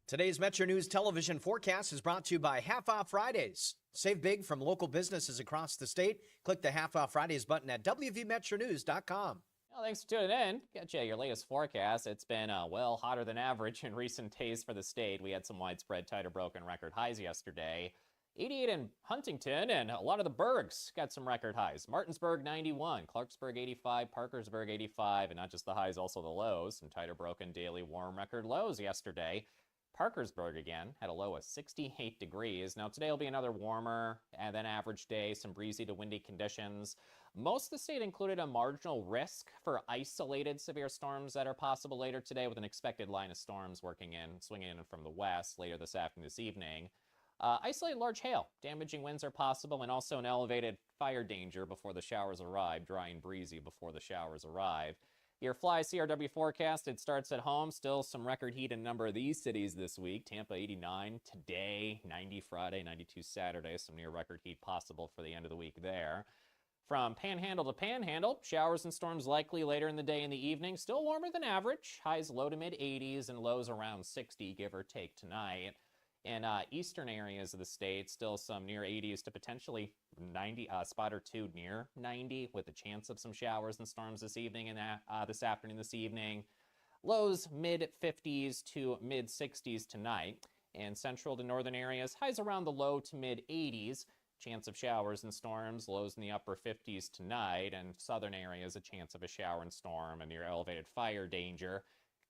Today's Metro News television forecast is brought to you by Half Off Fridays. Save big from local businesses across the state. Click the Half Off Fridays button at wvmetronews.com. Well, thanks for tuning in. Get you your latest forecast. It's been, hotter than average in recent days for the state. We had some widespread tighter broken record highs yesterday. 88 in Huntington, and a lot of the burgs got some record highs. Martinsburg, 91. Clarksburg, 85. Parkersburg, 85. And not just the highs, also the lows. Some tighter broken daily warm record lows yesterday. Parkersburg, again, had a low of 68 degrees. Now, today will be another warmer than average day, some breezy to windy conditions. Most of the state included a marginal risk for isolated severe storms that are possible later today, with an expected line of storms swinging in from the west later this afternoon, this evening. Isolated large hail, damaging winds are possible, and also an elevated fire danger before the showers arrive, dry and breezy before the showers arrive. Your Fly CRW forecast, it starts at home. Still some record heat in a number of these cities this week. Tampa 89 today, 90 Friday, 92 Saturday. Some near record heat possible for the end of the week there. From Panhandle to Panhandle, showers and storms likely later in the day and the evening. Still warmer than average. Highs low to mid 80s and lows around 60, give or take tonight. In eastern areas of the state, still some near 80s to potentially 90, spot or two near 90, with a chance of some showers and storms this evening and this afternoon, this evening. Lows mid 50s to mid 60s tonight. In central to northern areas, highs around the low to mid 80s. Chance of showers and storms, lows in the upper 50s tonight. And southern areas, a chance of a shower and storm and near elevated fire danger.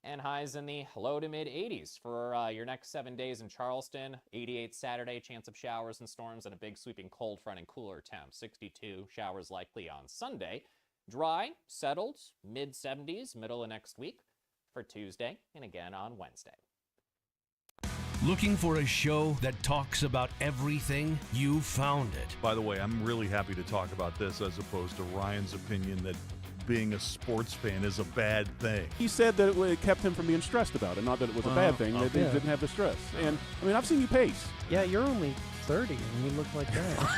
And highs in the low to mid 80s for your next 7 days in Charleston. 88 Saturday, chance of showers and storms and a big sweeping cold front and cooler temp. 62 showers likely on Sunday. Dry, settled, mid 70s, middle of next week for Tuesday and again on Wednesday. Looking for a show that talks about everything? You found it. By the way, I'm really happy to talk about this as opposed to Ryan's opinion that being a sports fan is a bad thing. He said that it kept him from being stressed about it, not that it was a bad thing, that he didn't have the stress. And, I mean, I've seen you pace. Yeah, you're only 30 and you look like that.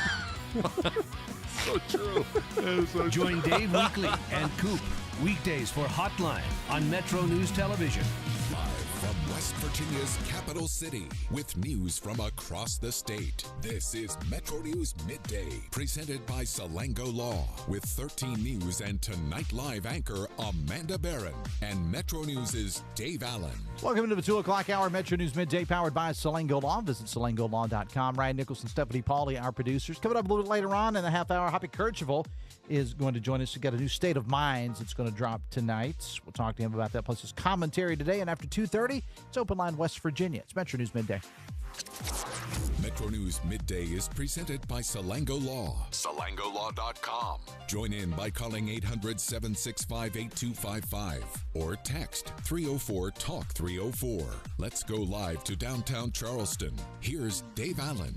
So true. Join Dave Weekly and Coop weekdays for Hotline on Metro News Television. Live from West Virginia's capital city with news from across the state. This is Metro News Midday, presented by Salango Law, with 13 News and Tonight Live anchor Amanda Barron and Metro News' Dave Allen. Welcome into the 2 o'clock hour Metro News Midday, powered by Salango Law. Visit salangolaw.com. Ryan Nicholson, Stephanie Pauly, our producers. Coming up a little bit later on in the half hour, Hoppy Kercheval is going to join us. We've got a new State of Minds that's going to drop tonight. We'll talk to him about that, plus his commentary today. And after 2:30, it's Open Line West Virginia. It's Metro News Midday. Metro News Midday is presented by Salango Law. SalangoLaw.com. Join in by calling 800-765-8255 or text 304-TALK-304. Let's go live to downtown Charleston. Here's Dave Allen.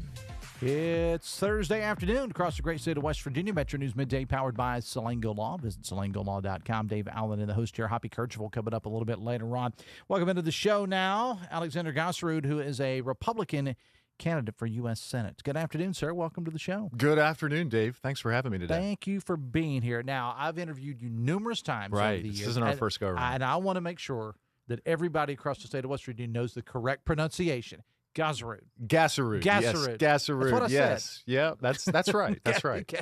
It's Thursday afternoon across the great state of West Virginia. Metro News Midday, powered by Salango Law. Visit salangolaw.com. Dave Allen and the host here, Hoppy Kercheval, coming up a little bit later on. Welcome into the show now, Alexander Gaaserud, who is a Republican candidate for U.S. Senate. Good afternoon, sir. Welcome to the show. Good afternoon, Dave. Thanks for having me today. Thank you for being here. Now, I've interviewed you numerous times over the years. This isn't our first go-around. And I want to make sure that everybody across the state of West Virginia knows the correct pronunciation. Gaaserud. Gaaserud. Yes, Gaaserud. That's what I said. Yeah, that's right. That's right.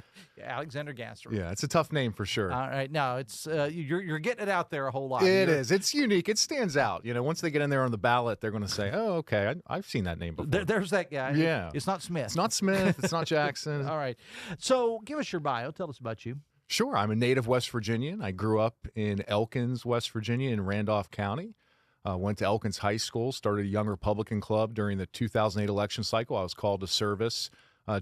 Alexander Gaaserud. Yeah, it's a tough name for sure. All right. No, it's you're getting it out there a whole lot. It is. It's unique. It stands out. You know, once they get in there on the ballot, they're going to say, "Oh, okay, I've seen that name before." There's that guy. Yeah. It's not Smith. It's not Smith. It's not Jackson. All right. So give us your bio. Tell us about you. Sure. I'm a native West Virginian. I grew up in Elkins, West Virginia, in Randolph County. Went to Elkins High School, started a Young Republican Club during the 2008 election cycle. I was called to service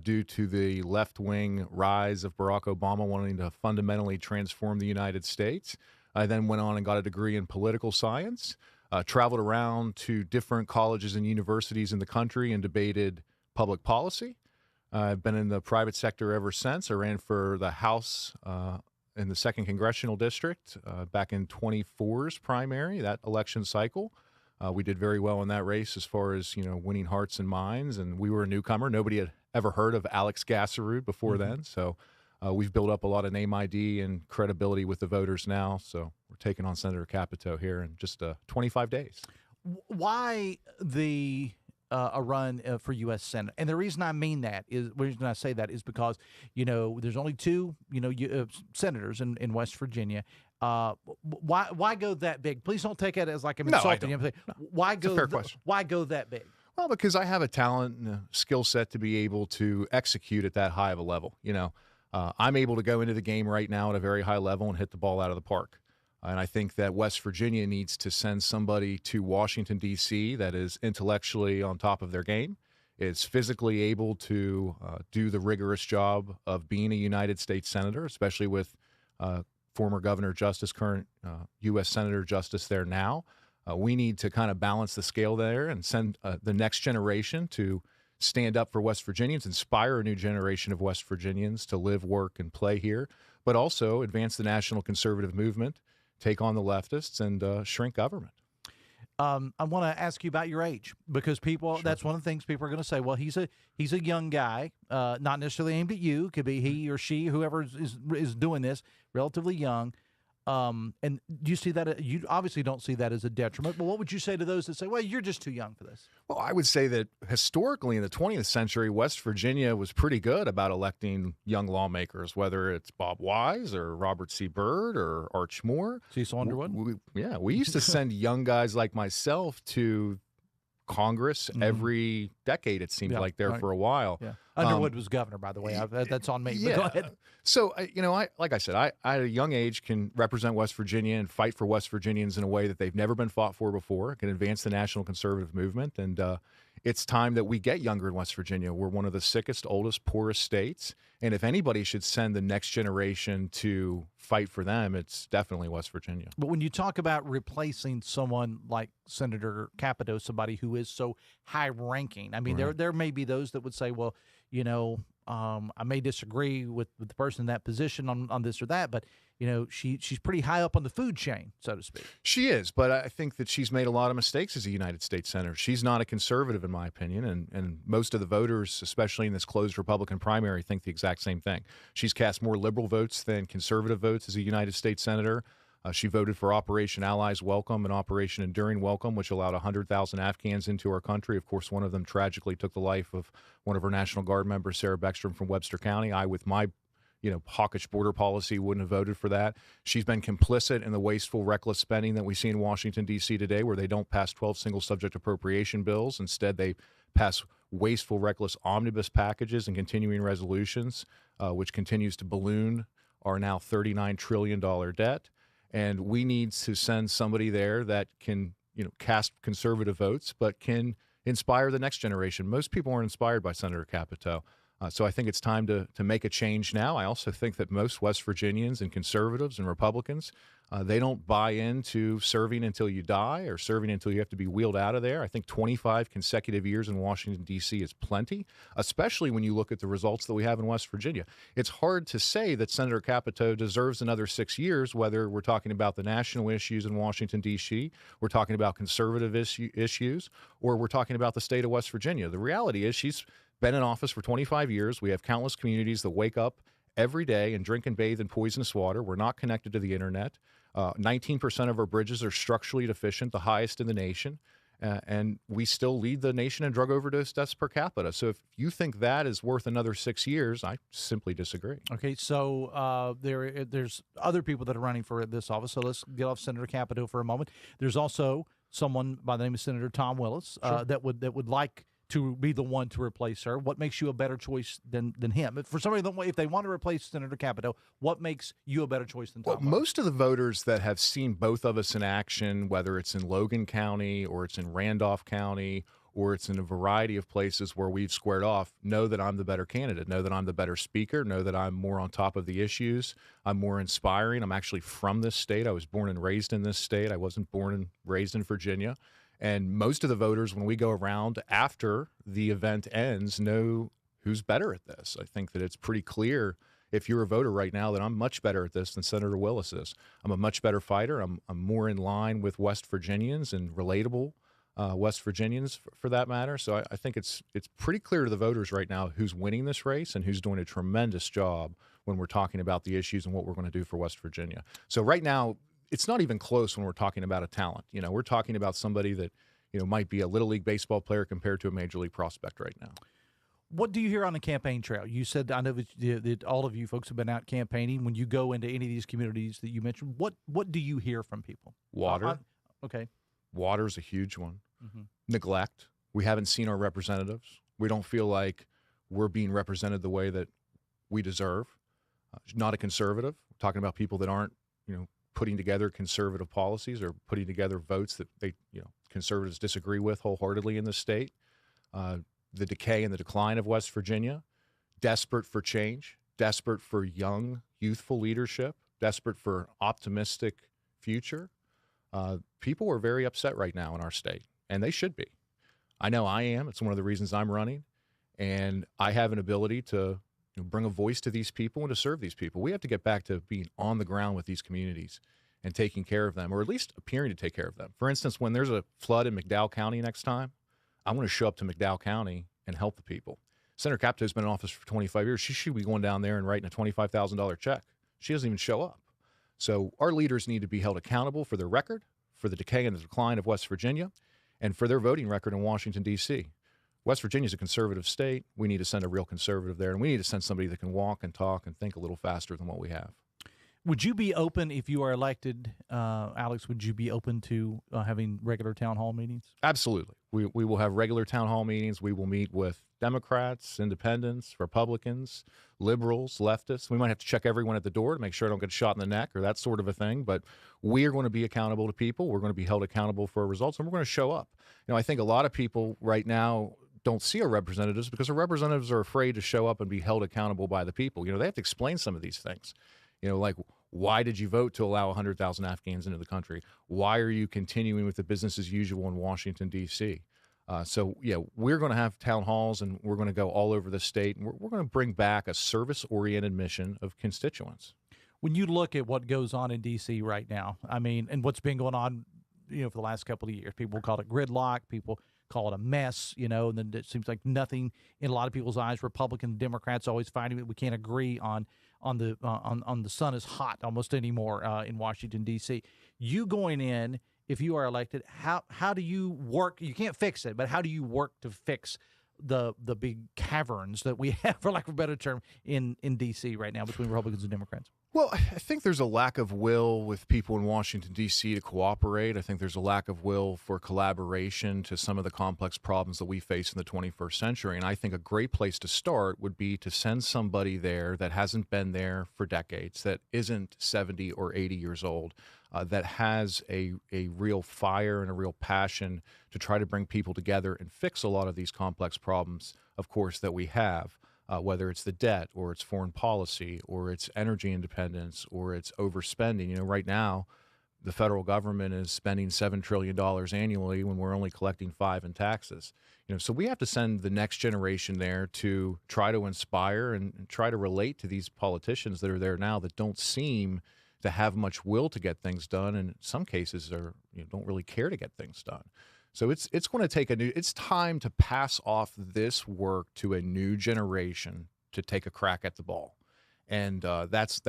due to the left-wing rise of Barack Obama wanting to fundamentally transform the United States. I then went on and got a degree in political science, traveled around to different colleges and universities in the country and debated public policy. I've been in the private sector ever since. I ran for the House in the 2nd Congressional District back in 24's primary, that election cycle. We did very well in that race as far as, winning hearts and minds, and we were a newcomer. Nobody had ever heard of Alex Gaaserud before then, so we've built up a lot of name ID and credibility with the voters now, so we're taking on Senator Capito here in just 25 days. Why a run for U.S. Senate? And the reason I mean that is, the reason I say that is because, there's only two, senators in West Virginia. Why go that big? Please don't take it as like I'm insulting you. Why go? Fair question. Why go that big? Well, because I have a talent and a skill set to be able to execute at that high of a level. I'm able to go into the game right now at a very high level and hit the ball out of the park. And I think that West Virginia needs to send somebody to Washington, D.C. that is intellectually on top of their game, is physically able to do the rigorous job of being a United States Senator, especially with former Governor Justice, current U.S. Senator Justice there now. We need to kind of balance the scale there and send the next generation to stand up for West Virginians, inspire a new generation of West Virginians to live, work, and play here, but also advance the national conservative movement, take on the leftists, and shrink government. I want to ask you about your age, because that's one of the things people are going to say. Well, he's a young guy, not necessarily aimed at you. Could be he or she, whoever is doing this, relatively young. And do you see that? You obviously don't see that as a detriment, but what would you say to those that say, well, you're just too young for this? Well, I would say that historically in the 20th century, West Virginia was pretty good about electing young lawmakers, whether it's Bob Wise or Robert C. Byrd or Arch Moore. Cecil Underwood? We used to send young guys like myself to Congress every decade, it seemed like there for a while. Yeah. Underwood was governor, by the way. That's on me. Yeah. But go ahead. So, like I said, I at a young age can represent West Virginia and fight for West Virginians in a way that they've never been fought for before. Can advance the national conservative movement. And it's time that we get younger in West Virginia. We're one of the sickest, oldest, poorest states. And if anybody should send the next generation to fight for them, it's definitely West Virginia. But when you talk about replacing someone like Senator Capito, somebody who is so high-ranking, I mean, there may be those that would say, well, I may disagree with the person in that position on this or that, but she's pretty high up on the food chain, so to speak. She is, but I think that she's made a lot of mistakes as a United States Senator. She's not a conservative, in my opinion, and most of the voters, especially in this closed Republican primary, think the exact same thing. She's cast more liberal votes than conservative votes as a United States Senator. She voted for Operation Allies Welcome and Operation Enduring Welcome, which allowed 100,000 Afghans into our country. Of course, one of them tragically took the life of one of our National Guard members, Sarah Beckstrom from Webster County. I, with my hawkish border policy, wouldn't have voted for that. She's been complicit in the wasteful, reckless spending that we see in Washington, D.C. today, where they don't pass 12 single-subject appropriation bills. Instead, they pass wasteful, reckless omnibus packages and continuing resolutions, which continues to balloon our now $39 trillion debt. And we need to send somebody there that can, cast conservative votes, but can inspire the next generation. Most people aren't inspired by Senator Capito. So I think it's time to make a change now. I also think that most West Virginians and conservatives and Republicans, they don't buy into serving until you die or serving until you have to be wheeled out of there. I think 25 consecutive years in Washington, D.C. is plenty, especially when you look at the results that we have in West Virginia. It's hard to say that Senator Capito deserves another 6 years, whether we're talking about the national issues in Washington, D.C., we're talking about conservative issues, or we're talking about the state of West Virginia. The reality is she's been in office for 25 years. We have countless communities that wake up every day and drink and bathe in poisonous water. We're not connected to the internet. 19% of our bridges are structurally deficient, the highest in the nation. And we still lead the nation in drug overdose deaths per capita. So if you think that is worth another 6 years, I simply disagree. Okay, so there's other people that are running for this office. So let's get off Senator Capito for a moment. There's also someone by the name of Senator Tom Willis that would like to be the one to replace her. What makes you a better choice than him? For somebody, if they want to replace Senator Capito, what makes you a better choice than Tom? Well, most of the voters that have seen both of us in action, whether it's in Logan County or it's in Randolph County or it's in a variety of places where we've squared off, know that I'm the better candidate, know that I'm the better speaker, know that I'm more on top of the issues, I'm more inspiring. I'm actually from this state. I was born and raised in this state. I wasn't born and raised in Virginia. And most of the voters, when we go around after the event ends, know who's better at this. I think that it's pretty clear, if you're a voter right now, that I'm much better at this than Senator Willis is. I'm a much better fighter. I'm more in line with West Virginians and relatable West Virginians for that matter. So I think it's pretty clear to the voters right now who's winning this race and who's doing a tremendous job when we're talking about the issues and what we're going to do for West Virginia. So right now, it's not even close when we're talking about a talent. We're talking about somebody that, might be a Little League baseball player compared to a Major League prospect right now. What do you hear on the campaign trail? You said, I know that all of you folks have been out campaigning. When you go into any of these communities that you mentioned, what do you hear from people? Water. Okay. Water's a huge one. Mm-hmm. Neglect. We haven't seen our representatives. We don't feel like we're being represented the way that we deserve. Not a conservative. We're talking about people that aren't, putting together conservative policies or putting together votes that they, conservatives disagree with wholeheartedly in this state. The decay and the decline of West Virginia, desperate for change, desperate for young, youthful leadership, desperate for optimistic future. People are very upset right now in our state, and they should be. I know I am. It's one of the reasons I'm running, and I have an ability to bring a voice to these people and to serve these people. We have to get back to being on the ground with these communities and taking care of them, or at least appearing to take care of them. For instance, when there's a flood in McDowell County next time, I'm going to show up to McDowell County and help the people. Senator Capito's been in office for 25 years. She should be going down there and writing a $25,000 check. She doesn't even show up. So our leaders need to be held accountable for their record, for the decay and the decline of West Virginia, and for their voting record in Washington, D.C. West Virginia is a conservative state. We need to send a real conservative there, and we need to send somebody that can walk and talk and think a little faster than what we have. Would you be open, if you are elected, Alex, would you be open to having regular town hall meetings? Absolutely. We will have regular town hall meetings. We will meet with Democrats, independents, Republicans, liberals, leftists. We might have to check everyone at the door to make sure I don't get shot in the neck or that sort of a thing. But we are going to be accountable to people. We're going to be held accountable for our results, and we're going to show up. I think a lot of people right now don't see our representatives because our representatives are afraid to show up and be held accountable by the people. They have to explain some of these things. Like, why did you vote to allow 100,000 Afghans into the country? Why are you continuing with the business as usual in Washington, D.C.? So, we're going to have town halls, and we're going to go all over the state, and we're going to bring back a service-oriented mission of constituents. When you look at what goes on in D.C. right now, and what's been going on, for the last couple of years, people call it gridlock, people call it a mess, and then it seems like nothing in a lot of people's eyes. Republicans, Democrats always fighting it. We can't agree on the sun is hot almost anymore in Washington, D.C. You going in, if you are elected, how do you work? You can't fix it, but how do you work to fix the big caverns that we have, for lack of a better term, in D.C. right now between Republicans and Democrats? Well, I think there's a lack of will with people in Washington, D.C. to cooperate. I think there's a lack of will for collaboration to some of the complex problems that we face in the 21st century. And I think a great place to start would be to send somebody there that hasn't been there for decades, that isn't 70 or 80 years old, that has a real fire and a real passion to try to bring people together and fix a lot of these complex problems, of course, that we have. Whether it's the debt or it's foreign policy or it's energy independence or it's overspending. Right now, the federal government is spending $7 trillion annually when we're only collecting $5 trillion in taxes. So we have to send the next generation there to try to inspire and try to relate to these politicians that are there now that don't seem to have much will to get things done, and in some cases don't really care to get things done. So it's going to take it's time to pass off this work to a new generation to take a crack at the ball. And that's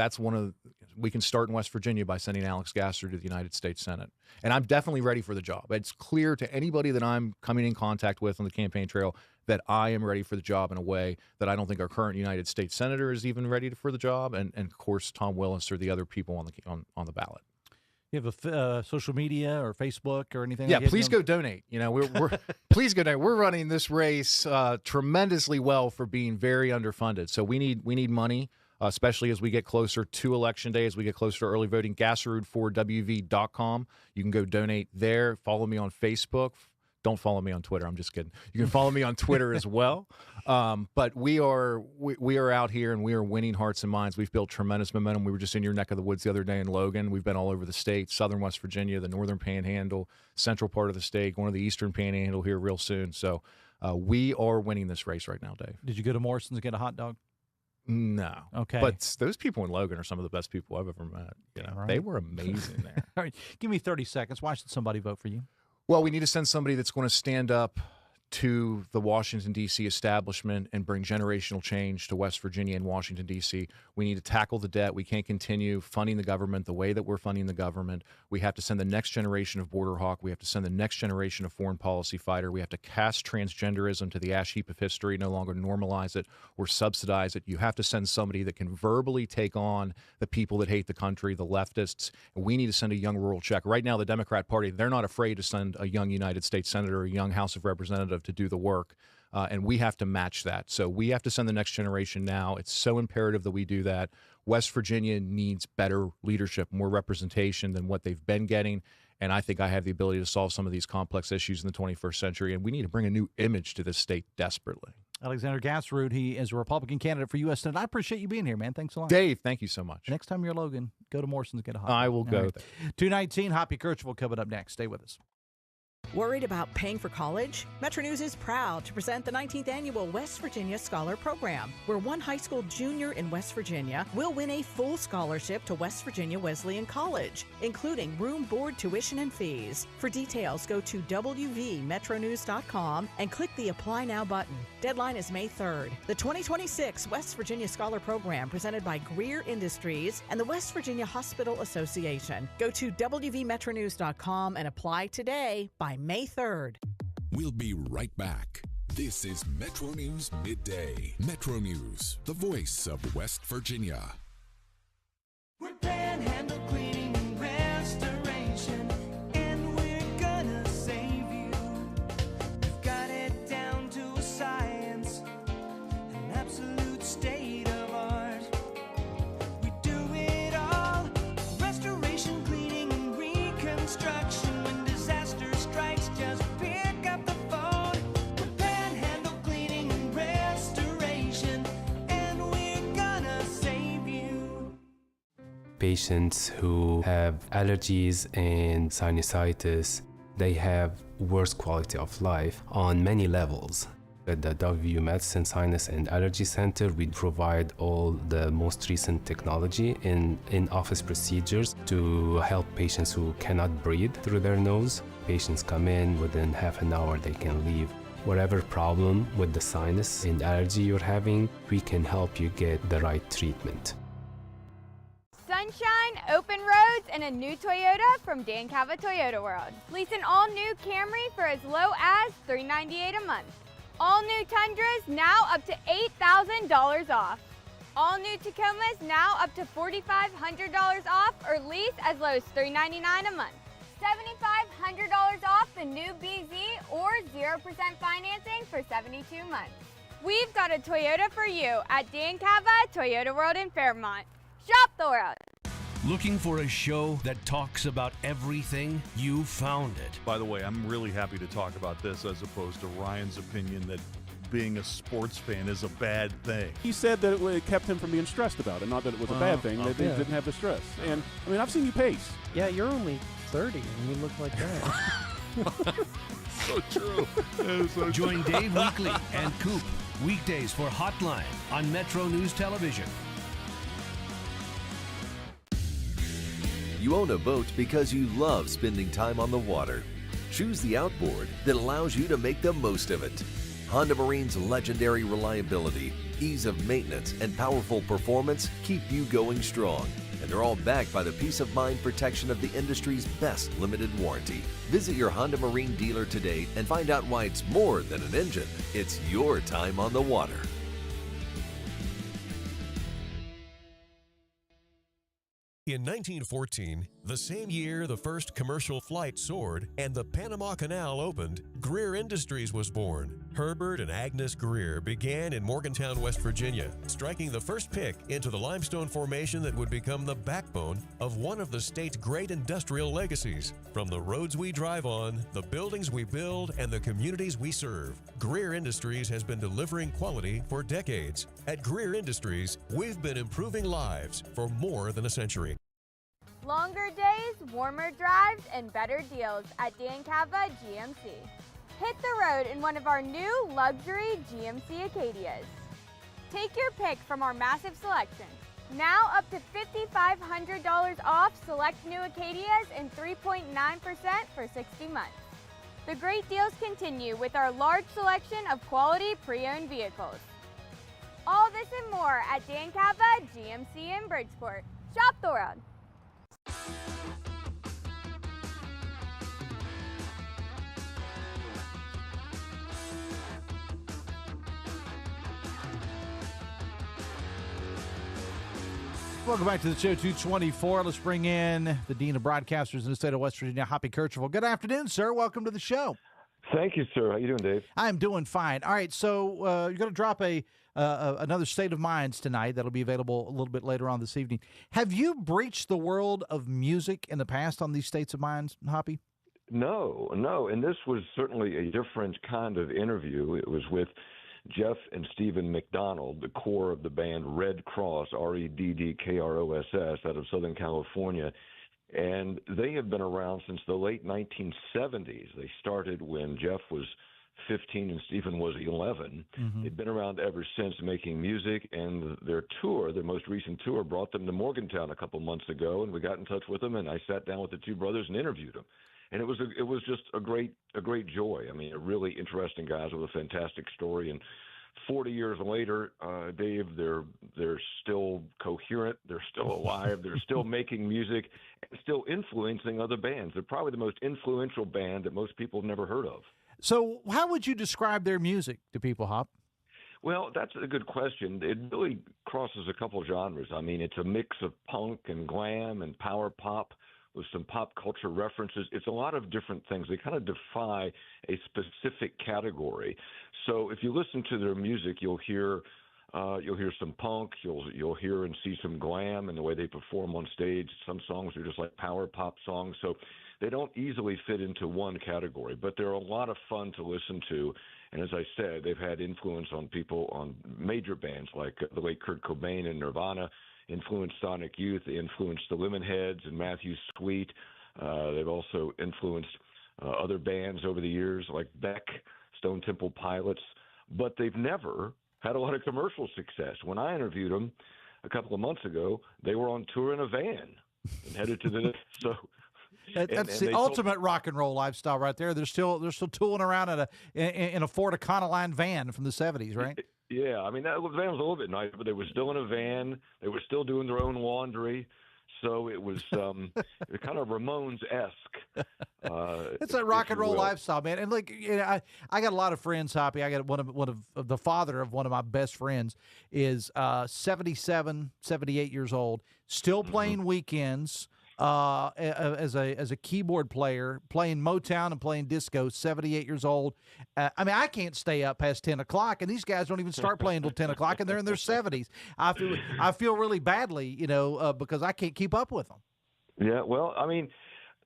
we can start in West Virginia by sending Alex Gaaserud to the United States Senate. And I'm definitely ready for the job. It's clear to anybody that I'm coming in contact with on the campaign trail that I am ready for the job in a way that I don't think our current United States Senator is even ready for the job. And of course, Tom Willis or the other people on the ballot. You have a social media or Facebook or anything? Yeah, please go donate. We're please go donate. We're running this race tremendously well for being very underfunded. So we need money, especially as we get closer to Election Day, as we get closer to early voting. Gaaserud4WV.com. You can go donate there. Follow me on Facebook. Don't follow me on Twitter. I'm just kidding. You can follow me on Twitter as well. But we are out here and we are winning hearts and minds. We've built tremendous momentum. We were just in your neck of the woods the other day in Logan. We've been all over the state, southern West Virginia, the northern Panhandle, central part of the state, going to the eastern Panhandle here real soon. So we are winning this race right now, Dave. Did you go to Morrison's and get a hot dog? No. Okay. But those people in Logan are some of the best people I've ever met. Right. They were amazing there. All right. Give me 30 seconds. Why should somebody vote for you? Well, we need to send somebody that's going to stand up to the Washington, D.C. establishment and bring generational change to West Virginia and Washington, D.C. We need to tackle the debt. We can't continue funding the government the way that we're funding the government. We have to send the next generation of border hawk. We have to send the next generation of foreign policy fighter. We have to cast transgenderism to the ash heap of history, no longer normalize it or subsidize it. You have to send somebody that can verbally take on the people that hate the country, the leftists. And we need to send a young rural check. Right now, the Democrat Party, they're not afraid to send a young United States Senator, a young House of Representative to do the work, and we have to match that. So we have to send the next generation now. It's so imperative that we do that. West Virginia needs better leadership, more representation than what they've been getting, and I think I have the ability to solve some of these complex issues in the 21st century, and we need to bring a new image to this state desperately. Alexander Gaaserud, he is a Republican candidate for U.S. Senate. I appreciate you being here, man. Thanks a lot. Dave, thank you so much. Next time you're Logan, go to Morrison's, get a hot. I will go right. 219, Hoppy Kercheval coming up next. Stay with us. Worried about paying for college? Metro News is proud to present the 19th Annual West Virginia Scholar Program, where one high school junior in West Virginia will win a full scholarship to West Virginia Wesleyan College, including room, board, tuition, and fees. For details, go to wvmetronews.com and click the Apply Now button. Deadline is May 3rd. The 2026 West Virginia Scholar Program, presented by Greer Industries and the West Virginia Hospital Association. Go to wvmetronews.com and apply today by May 3rd. We'll be right back. This is Metro News Midday. Metro News, the voice of West Virginia. We're Panhandle Cleaning and Restoration, and we're gonna save you. We've got it down to a science, an absolute state of art. We do it all, restoration, cleaning, and reconstruction. When disaster strikes, just pick up the phone. We're Panhandle Cleaning and Restoration, and we're gonna save you. Patients who have allergies and sinusitis, they have worse quality of life on many levels. At the WVU Medicine Sinus and Allergy Center, we provide all the most recent technology in in-office procedures to help patients who cannot breathe through their nose. Patients come in, within half an hour they can leave. Whatever problem with the sinus and allergy you're having, we can help you get the right treatment. Sunshine, open roads, and a new Toyota from Dan Cava Toyota World. Lease an all-new Camry for as low as $398 a month. All new Tundras now up to $8,000 off. All new Tacomas now up to $4,500 off, or lease as low as $399 a month. $7,500 off the new BZ or 0% financing for 72 months. We've got a Toyota for you at Dan Cava Toyota World in Fairmont. Shop the world. Looking for a show that talks about everything? You found it. By the way, I'm really happy to talk about this as opposed to Ryan's opinion that being a sports fan is a bad thing. He said that it kept him from being stressed about it, not that it was a bad thing, that they didn't have the stress. And, I mean, I've seen you pace. Yeah, you're only 30 and you look like that. So true. Join Dave Weekly and Coop weekdays for Hotline on Metro News Television. You own a boat because you love spending time on the water. Choose the outboard that allows you to make the most of it. Honda Marine's legendary reliability, ease of maintenance, and powerful performance keep you going strong. And they're all backed by the peace of mind protection of the industry's best limited warranty. Visit your Honda Marine dealer today and find out why it's more than an engine. It's your time on the water. In 1914, the same year the first commercial flight soared and the Panama Canal opened, Greer Industries was born. Herbert and Agnes Greer began in Morgantown, West Virginia, striking the first pick into the limestone formation that would become the backbone of one of the state's great industrial legacies. From the roads we drive on, the buildings we build, and the communities we serve, Greer Industries has been delivering quality for decades. At Greer Industries, we've been improving lives for more than a century. Longer days, warmer drives, and better deals at Dan Cava GMC. Hit the road in one of our new luxury GMC Acadias. Take your pick from our massive selection. Now up to $5,500 off select new Acadias and 3.9% for 60 months. The great deals continue with our large selection of quality pre-owned vehicles. All this and more at Dan Cava GMC in Bridgeport. Shop the world. Welcome back to the show, 224. Let's bring in the Dean of Broadcasters in the state of West Virginia, Hoppy Kercheval. Good afternoon, sir. Welcome to the show. Thank you, sir. How you doing, Dave? I'm doing fine. All right, so you're going to drop another State of Minds tonight that'll be available a little bit later on this evening. Have you breached the world of music in the past on these States of Minds, Hoppy? No. And this was certainly a different kind of interview. It was with Jeff and Stephen McDonald, the core of the band Redd Kross, Reddkross, out of Southern California. And they have been around since the late 1970s. They started when Jeff was 15 and Stephen was 11. Mm-hmm. They've been around ever since making music, and their tour, their most recent tour, brought them to Morgantown a couple months ago, and we got in touch with them, and I sat down with the two brothers and interviewed them. And it was just a great joy. I mean, really interesting guys with a fantastic story. And 40 years later, Dave, they're still coherent. They're still alive. They're still making music and still influencing other bands. They're probably the most influential band that most people have never heard of. So how would you describe their music to people, Hop? Well, that's a good question. It really crosses a couple genres. I mean, it's a mix of punk and glam and power pop with some pop culture references. It's a lot of different things. They kind of defy a specific category. So if you listen to their music, you'll hear some punk, you'll hear and see some glam in the way they perform on stage. Some songs are just like power pop songs. So they don't easily fit into one category, but they're a lot of fun to listen to. And as I said, they've had influence on people, on major bands like the late Kurt Cobain and Nirvana, influenced Sonic Youth, they influenced the Lemonheads and Matthew Sweet. They've also influenced other bands over the years like Beck, Stone Temple Pilots, but they've never had a lot of commercial success. When I interviewed them a couple of months ago, they were on tour in a van and headed to the so. That's the ultimate rock and roll lifestyle right there. They're still tooling around in a Ford Econoline van from the 70s, right? Yeah, I mean, that van was a little bit nice, but they were still in a van. They were still doing their own laundry. So it was kind of Ramones-esque. It's a rock and roll lifestyle, man. And like, I got a lot of friends, Hoppy. I got one of the father of one of my best friends is 77, 78 years old, still playing weekends. As a keyboard player, playing Motown and playing disco, 78 years old. I mean, I can't stay up past 10 o'clock, and these guys don't even start playing until 10 o'clock, and they're in their 70s. I feel really badly, because I can't keep up with them. Yeah, well, I mean,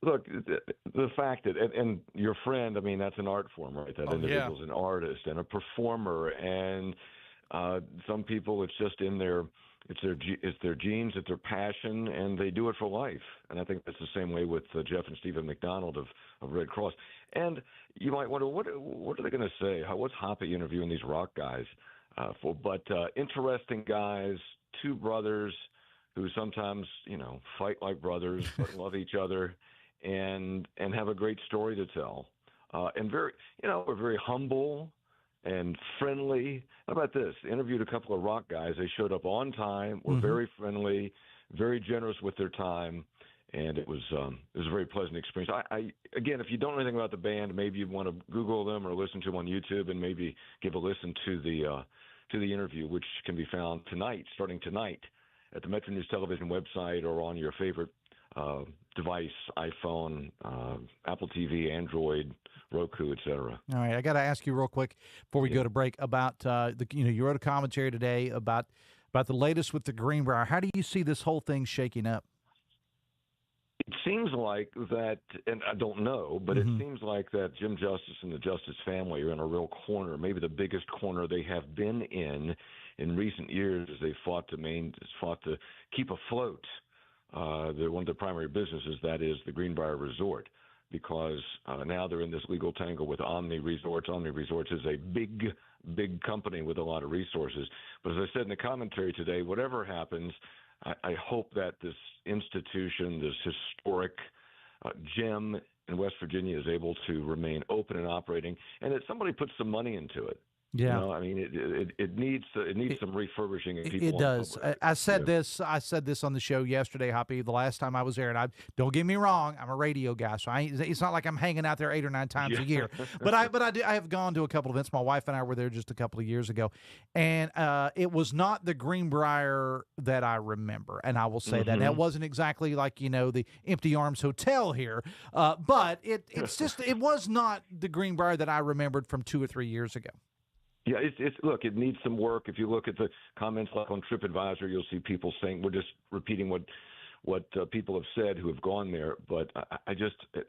look, the fact that, and your friend, I mean, that's an art form, right? That individual's an artist and a performer, and some people, it's just in their... It's their genes, it's their passion, and they do it for life. And I think that's the same way with Jeff and Stephen McDonald of Redd Kross. And you might wonder, what are they going to say? What's Hoppy interviewing these rock guys for? But interesting guys, two brothers who sometimes, fight like brothers, but love each other, and have a great story to tell. And very, are very humble and friendly. How about this? Interviewed a couple of rock guys. They showed up on time, were very friendly, very generous with their time, and it was a very pleasant experience. I again, if you don't know anything about the band, maybe you want to Google them or listen to them on YouTube, and maybe give a listen to the interview, which can be found starting tonight, at the Metro News Television website or on your favorite device, iPhone, Apple TV, Android, Roku, etc. All right, I got to ask you real quick before we go to break about you wrote a commentary today about the latest with the Greenbrier. How do you see this whole thing shaking up? It seems like that, and I don't know, but it seems like that Jim Justice and the Justice family are in a real corner, maybe the biggest corner they have been in recent years, as they fought to keep afloat one of their primary businesses, that is the Greenbrier Resort, because now they're in this legal tangle with Omni Resorts. Omni Resorts is a big company with a lot of resources. But as I said in the commentary today, whatever happens, I hope that this institution, this historic gem in West Virginia is able to remain open and operating, and that somebody puts some money into it. Yeah. You know, I mean, it needs some refurbishing. And people It does. I said this on the show yesterday, Hoppy, the last time I was there, and don't get me wrong, I'm a radio guy, so it's not like I'm hanging out there 8 or 9 times a year. But I have gone to a couple of events. My wife and I were there just a couple of years ago, and it was not the Greenbrier that I remember, and I will say that. That wasn't exactly like the Empty Arms Hotel here, but it's just it was not the Greenbrier that I remembered from 2 or 3 years ago. Yeah, look, it needs some work. If you look at the comments like on TripAdvisor, you'll see people saying, we're just repeating what people have said who have gone there. But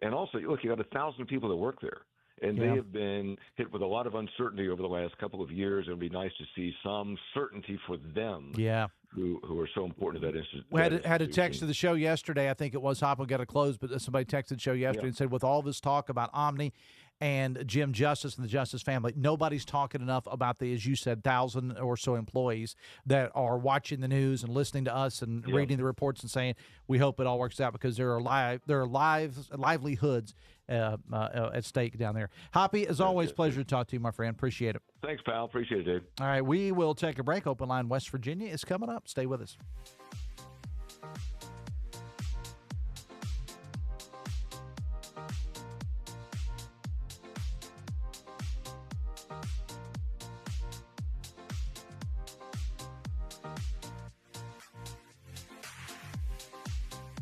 and also, look, you got 1,000 people that work there, and they have been hit with a lot of uncertainty over the last couple of years. It would be nice to see some certainty for them. Yeah. Who are so important to that institution. We had a text to the show yesterday. I think it was Hop. We got to close, but somebody texted the show yesterday and said, with all this talk about Omni and Jim Justice and the Justice family, nobody's talking enough about the, as you said, 1,000 or so employees that are watching the news and listening to us and reading the reports and saying, we hope it all works out, because there are livelihoods at stake down there. Hoppy, as always, pleasure to talk to you, my friend. Appreciate it. Thanks, pal. Appreciate it, Dave. All right, we will take a break. Open Line West Virginia is coming up. Stay with us.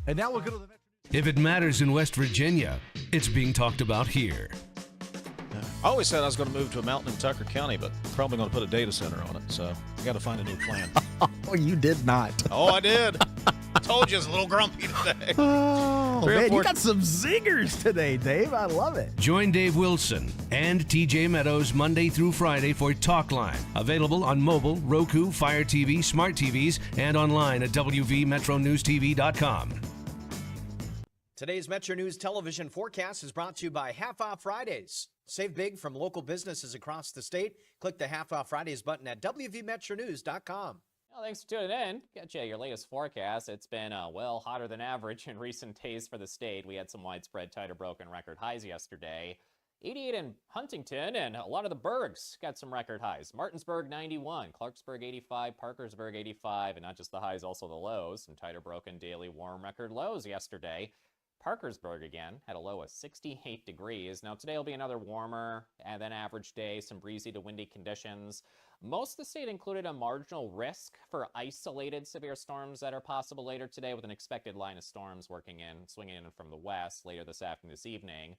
And now we'll go to the If it matters in West Virginia, it's being talked about here. I always said I was going to move to a mountain in Tucker County, but probably going to put a data center on it, so I got to find a new plan. Oh, you did not. Oh, I did. Told you I was a little grumpy today. Oh, man, you got some zingers today, Dave. I love it. Join Dave Wilson and TJ Meadows Monday through Friday for Talkline. Available on mobile, Roku, Fire TV, smart TVs, and online at WVMetroNewsTV.com. Today's Metro News television forecast is brought to you by Half Off Fridays. Save big from local businesses across the state. Click the Half Off Fridays button at WVMetroNews.com. Well, thanks for tuning in. Got you your latest forecast. It's been, hotter than average in recent days for the state. We had some widespread tighter broken record highs yesterday. 88 in Huntington, and a lot of the burgs got some record highs. Martinsburg, 91. Clarksburg, 85. Parkersburg, 85. And not just the highs, also the lows. Some tighter broken daily warm record lows yesterday. Parkersburg, again, had a low of 68 degrees. Now, today will be another warmer than average day, some breezy to windy conditions. Most of the state included a marginal risk for isolated severe storms that are possible later today, with an expected line of storms swinging in from the west later this afternoon, this evening.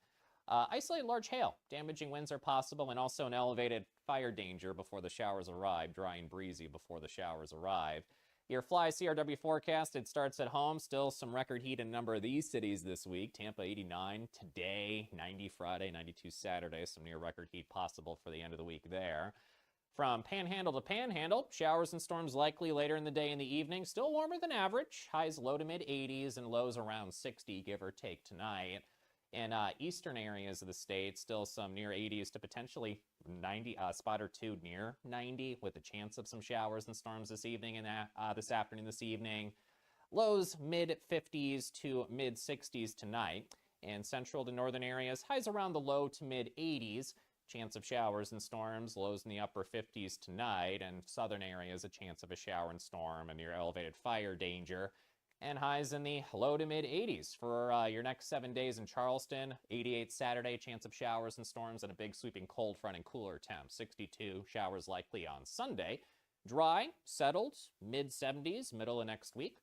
Isolated large hail, damaging winds are possible, and also an elevated fire danger before the showers arrive, dry and breezy before the showers arrive. Your Fly CRW forecast, it starts at home. Still some record heat in a number of these cities this week. Tampa 89 today, 90 Friday, 92 Saturday. Some near record heat possible for the end of the week there. From Panhandle to Panhandle, showers and storms likely later in the day and the evening. Still warmer than average. Highs low to mid 80s and lows around 60, give or take tonight. In eastern areas of the state, still some near 80s to potentially 90, spot or two near 90, with a chance of some showers and storms this evening and this afternoon, this evening. Lows mid 50s to mid 60s tonight. In central to northern areas, highs around the low to mid 80s. Chance of showers and storms, lows in the upper 50s tonight. And southern areas, a chance of a shower and storm and near elevated fire danger. And highs in the low to mid 80s for your next 7 days in Charleston. 88 Saturday, chance of showers and storms and a big sweeping cold front and cooler temp. 62 showers likely on Sunday. Dry, settled, mid 70s, middle of next week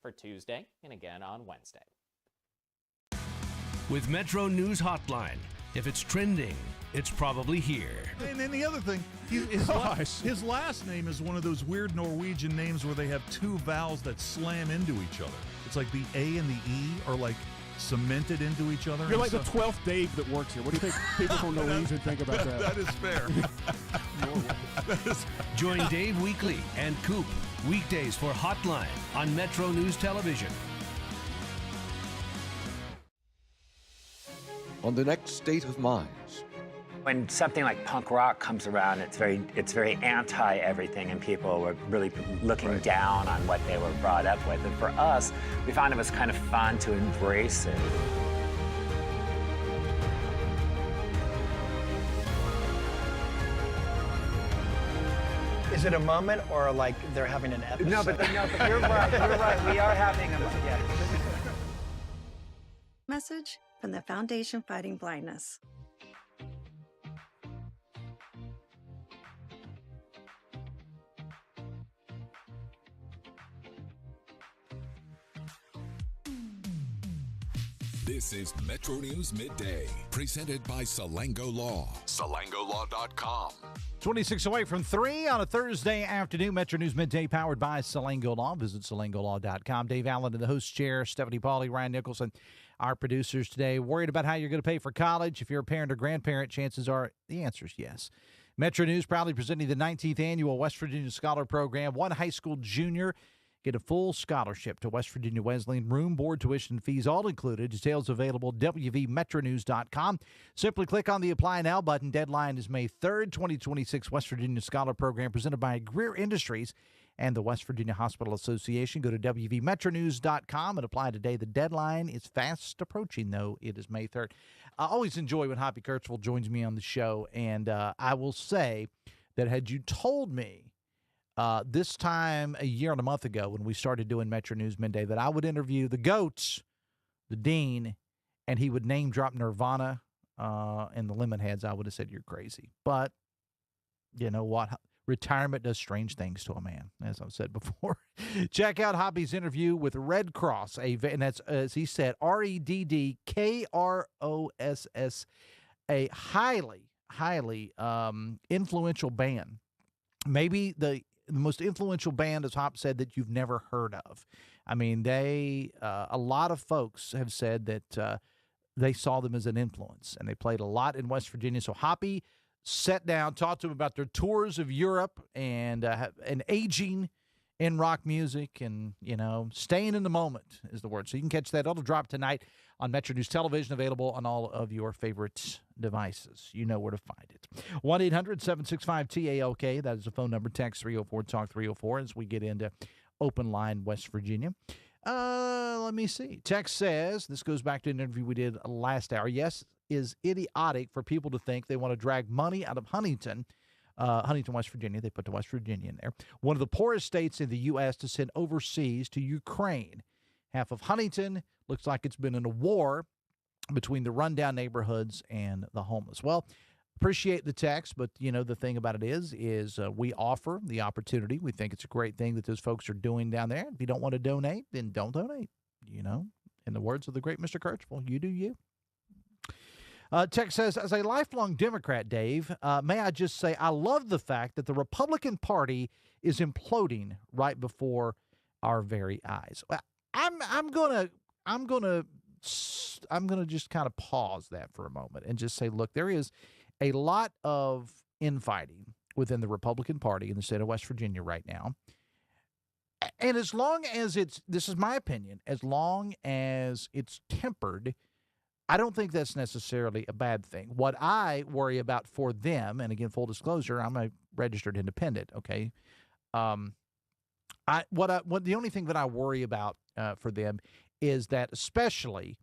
for Tuesday and again on Wednesday. With Metro News Hotline, if it's trending, it's probably here. And then the other thing, his last name is one of those weird Norwegian names where they have two vowels that slam into each other. It's like the A and the E are like cemented into each other. You're like the 12th Dave that works here. What do you think people from Norwegian think about that? That is fair. Join Dave Weekly and Coop weekdays for Hotline on Metro News Television. On the next State of Minds. When something like punk rock comes around, it's very anti everything, and people were really looking down on what they were brought up with. And for us, we found it was kind of fun to embrace it. Is it a moment or like they're having an episode? No, but you're right. You're right. We are having a moment. Yeah. Message from the Foundation Fighting Blindness. This is Metro News Midday, presented by Salango Law. SalangoLaw.com. 26 away from 3 on a Thursday afternoon. Metro News Midday powered by Salango Law. Visit SalangoLaw.com. Dave Allen in the host chair. Stephanie Pauly, Ryan Nicholson, our producers today. Worried about how you're going to pay for college? If you're a parent or grandparent, chances are the answer is yes. Metro News proudly presenting the 19th annual West Virginia Scholar Program. One high school junior get a full scholarship to West Virginia Wesleyan. Room, board, tuition, fees all included. Details available at WVMetroNews.com. Simply click on the Apply Now button. Deadline is May 3rd, 2026. West Virginia Scholar Program presented by Greer Industries and the West Virginia Hospital Association. Go to WVMetroNews.com and apply today. The deadline is fast approaching, though. It is May 3rd. I always enjoy when Hoppy Kercheval joins me on the show, and I will say that had you told me this time a year and a month ago when we started doing Metro News Midday that I would interview the GOATs, the Dean, and he would name drop Nirvana and the Lemonheads, I would have said you're crazy. But you know what? Retirement does strange things to a man, as I've said before. Check out Hoppy's interview with Redd Kross, and that's, as he said, REDD KROSS, a highly influential band. Maybe the most influential band, as Hop said, that you've never heard of. I mean, a lot of folks have said that they saw them as an influence, and they played a lot in West Virginia. So Hoppy sat down, talked to them about their tours of Europe and aging in rock music and, staying in the moment is the word. So you can catch that. It'll drop tonight on Metro News Television, available on all of your favorite devices. You know where to find it. 1-800-765-TALK. That is the phone number. Text 304-TALK-304 as we get into Open Line West Virginia. Let me see. Text says, this goes back to an interview we did last hour. Yes, is idiotic for people to think they want to drag money out of Huntington, West Virginia. They put the West Virginia in there. One of the poorest states in the U.S. to send overseas to Ukraine. Half of Huntington looks like it's been in a war between the rundown neighborhoods and the homeless. Well, appreciate the text, but, the thing about it is we offer the opportunity. We think it's a great thing that those folks are doing down there. If you don't want to donate, then don't donate. In the words of the great Mr. Kercheval, you do you. Text says, as a lifelong Democrat, Dave, may I just say I love the fact that the Republican Party is imploding right before our very eyes. I'm gonna just kind of pause that for a moment and just say, look, there is a lot of infighting within the Republican Party in the state of West Virginia right now. And as long as this is my opinion, as long as it's tempered, I don't think that's necessarily a bad thing. What I worry about for them, and again, full disclosure, I'm a registered independent, okay? The only thing that I worry about for them is that, especially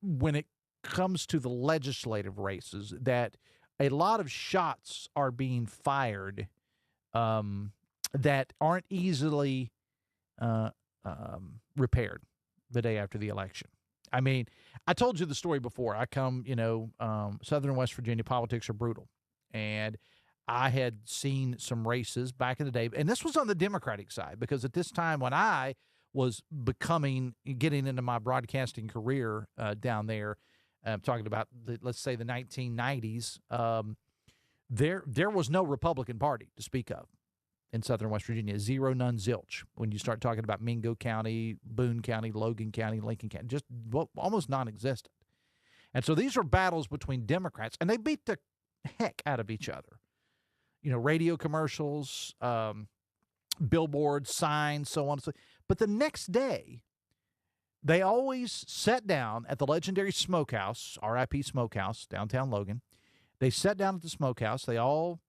when it comes to the legislative races, that a lot of shots are being fired that aren't easily repaired the day after the election. I mean, I told you the story before. I come, Southern West Virginia politics are brutal. And I had seen some races back in the day, and this was on the Democratic side, because at this time when I was getting into my broadcasting career down there, talking about, let's say, the 1990s, there was no Republican Party to speak of in Southern West Virginia. Zero, none, zilch. When you start talking about Mingo County, Boone County, Logan County, Lincoln County, just almost non-existent. And so these are battles between Democrats, and they beat the heck out of each other. Radio commercials, billboards, signs, so on and so on. But the next day, they always sat down at the legendary Smokehouse, RIP Smokehouse, downtown Logan. They sat down at the Smokehouse. They all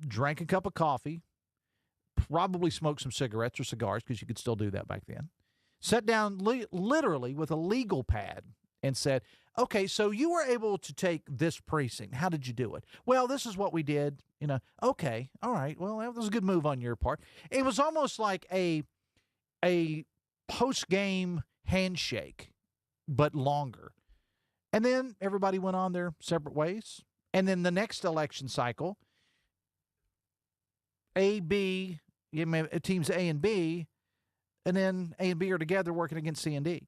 drank a cup of coffee, probably smoked some cigarettes or cigars, because you could still do that back then. Sat down literally with a legal pad and said, Okay, so you were able to take this precinct. How did you do it? Well, this is what we did. Okay, all right. Well, that was a good move on your part. It was almost like a post-game handshake, but longer. And then everybody went on their separate ways. And then the next election cycle, teams A and B, and then A and B are together working against C and D,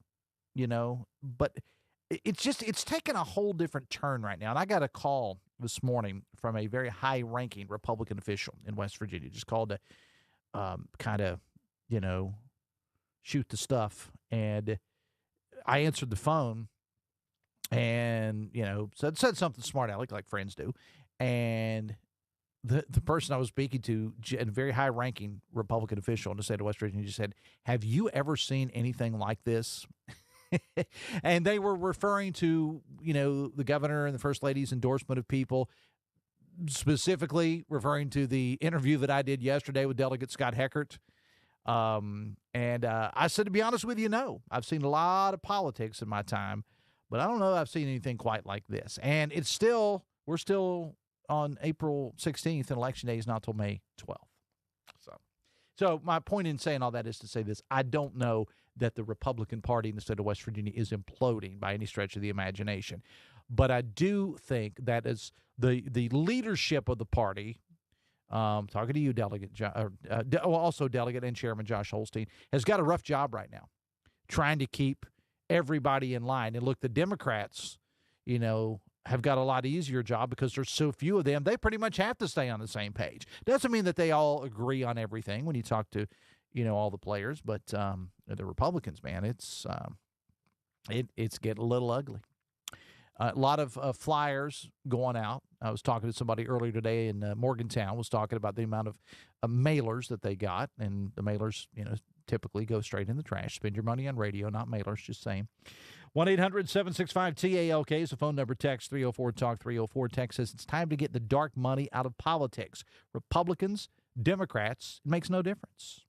But it's taken a whole different turn right now. And I got a call this morning from a very high-ranking Republican official in West Virginia, just called to kind of, shoot the stuff. And I answered the phone and, said something smart aleck like friends do. And the person I was speaking to, a very high-ranking Republican official in the state of West Virginia, just said, have you ever seen anything like this? And they were referring to, the governor and the first lady's endorsement of people, specifically referring to the interview that I did yesterday with Delegate Scott Heckert. And I said, to be honest with you, no. I've seen a lot of politics in my time, but I don't know if I've seen anything quite like this. And we're still on April 16th, and Election Day is not till May 12th. So my point in saying all that is to say this. I don't know that the Republican Party in the state of West Virginia is imploding by any stretch of the imagination. But I do think that as the leadership of the party, talking to you, Delegate, also Delegate and Chairman Josh Holstein, has got a rough job right now trying to keep everybody in line. And look, the Democrats, have got a lot easier job because there's so few of them. They pretty much have to stay on the same page. Doesn't mean that they all agree on everything when you talk to, all the players, but the Republicans, man, it's getting a little ugly. A lot of flyers going out. I was talking to somebody earlier today in Morgantown, was talking about the amount of mailers that they got, and the mailers, typically go straight in the trash. Spend your money on radio, not mailers, just saying. 1-800-765-TALK is the phone number. Text 304-TALK 304. Text says it's time to get the dark money out of politics. Republicans, Democrats, it makes no difference.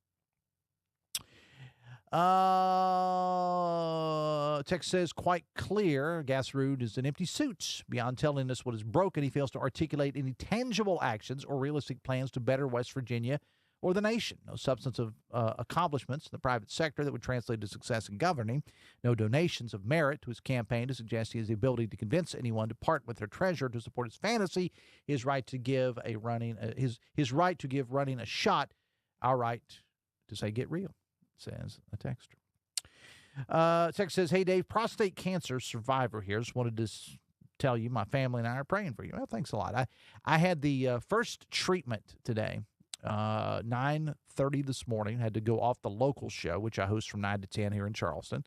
Text says, quite clear, Gaaserud is an empty suit. Beyond telling us what is broken, he fails to articulate any tangible actions or realistic plans to better West Virginia or the nation. No substance of accomplishments in the private sector that would translate to success in governing. No donations of merit to his campaign to suggest he has the ability to convince anyone to part with their treasure to support his fantasy. His right to give running a shot. Our right to say get real, says a texter. Text says, hey, Dave, prostate cancer survivor here. Just wanted to tell you my family and I are praying for you. Well, thanks a lot. I had the first treatment today. 9:30 this morning. Had to go off the local show, which I host from 9 to 10 here in Charleston.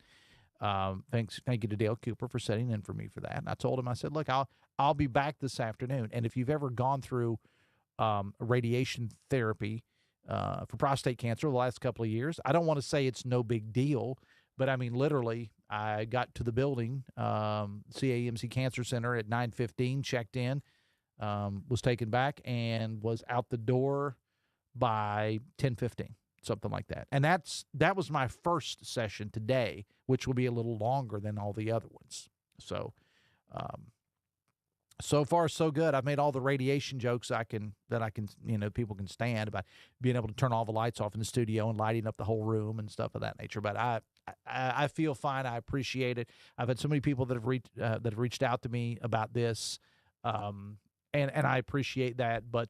Thank you to Dale Cooper for setting in for me for that. And I told him, I said, look, I'll be back this afternoon. And if you've ever gone through radiation therapy for prostate cancer the last couple of years, I don't want to say it's no big deal, but I mean, literally, I got to the building, CAMC Cancer Center at 9:15, checked in, was taken back, and was out the door by 10:15, something like that. And that was my first session today, which will be a little longer than all the other ones. So, so far so good. I've made all the radiation jokes that I can people can stand about being able to turn all the lights off in the studio and lighting up the whole room and stuff of that nature. But I feel fine. I appreciate it. I've had so many people that have reached out to me about this, and I appreciate that. But